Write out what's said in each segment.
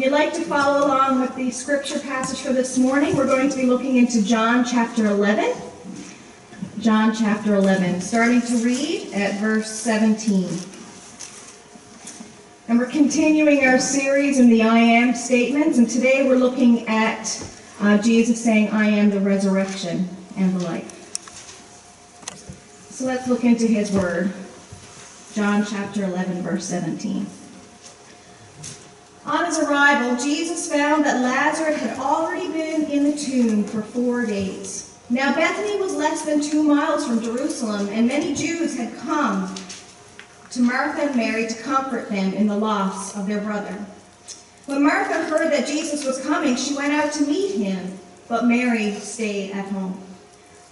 If you'd like to follow along with the scripture passage for this morning, we're going to be looking into John chapter 11. John chapter 11, starting to read at verse 17. And we're continuing our series in the I am statements, and today we're looking at Jesus saying, I am the resurrection and the life. So let's look into his word. John chapter 11, verse 17. On his arrival, Jesus found that Lazarus had already been in the tomb for 4 days. Now Bethany was less than 2 miles from Jerusalem, and many Jews had come to Martha and Mary to comfort them in the loss of their brother. When Martha heard that Jesus was coming, she went out to meet him, but Mary stayed at home.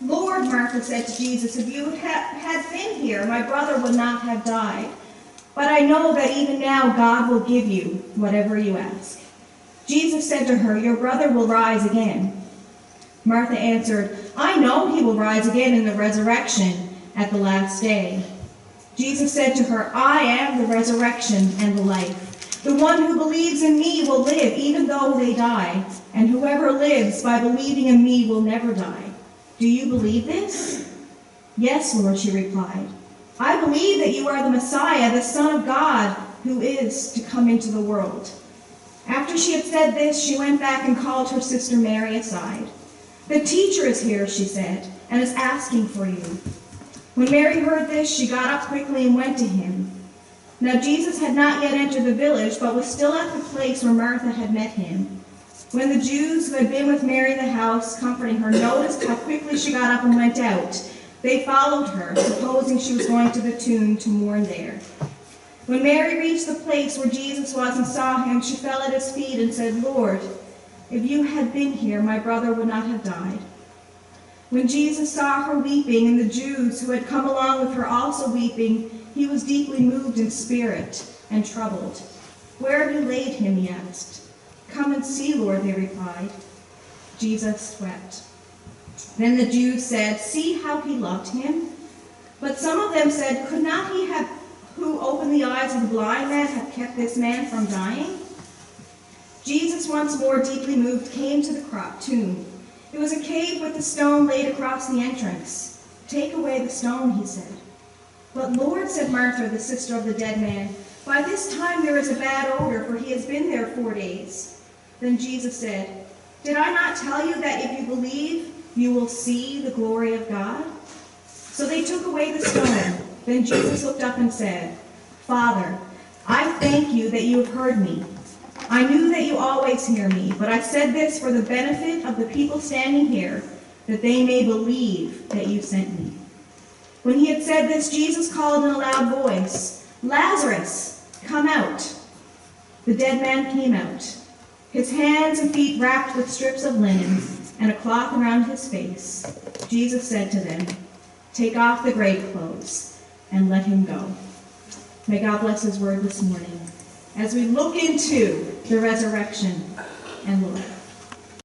Lord, Martha said to Jesus, if you had been here, my brother would not have died. But I know that even now God will give you whatever you ask. Jesus said to her, your brother will rise again. Martha answered, I know he will rise again in the resurrection at the last day. Jesus said to her, I am the resurrection and the life. The one who believes in me will live even though they die, and whoever lives by believing in me will never die. Do you believe this? Yes, Lord, she replied. I believe that you are the Messiah, the Son of God, who is to come into the world. After she had said this, she went back and called her sister Mary aside. The teacher is here, she said, and is asking for you. When Mary heard this, she got up quickly and went to him. Now Jesus had not yet entered the village, but was still at the place where Martha had met him. When the Jews who had been with Mary in the house, comforting her, noticed how quickly she got up and went out, they followed her, supposing she was going to the tomb to mourn there. When Mary reached the place where Jesus was and saw him, she fell at his feet and said, Lord, if you had been here, my brother would not have died. When Jesus saw her weeping, and the Jews who had come along with her also weeping, he was deeply moved in spirit and troubled. Where have you laid him? He asked. Come and see, Lord, they replied. Jesus wept. Then the Jews said, see how he loved him? But some of them said, could not he who opened the eyes of the blind man have kept this man from dying? Jesus, once more deeply moved, came to the tomb. It was a cave with a stone laid across the entrance. Take away the stone, he said. But Lord, said Martha, the sister of the dead man, by this time there is a bad odor, for he has been there 4 days. Then Jesus said, did I not tell you that if you believe, you will see the glory of God? So they took away the stone. Then Jesus looked up and said, Father, I thank you that you have heard me. I knew that you always hear me, but I said this for the benefit of the people standing here, that they may believe that you sent me. When he had said this, Jesus called in a loud voice, Lazarus, come out. The dead man came out, his hands and feet wrapped with strips of linen, and a cloth around his face. Jesus said to them, take off the grave clothes and let him go. May God bless his word this morning as we look into the resurrection and the life.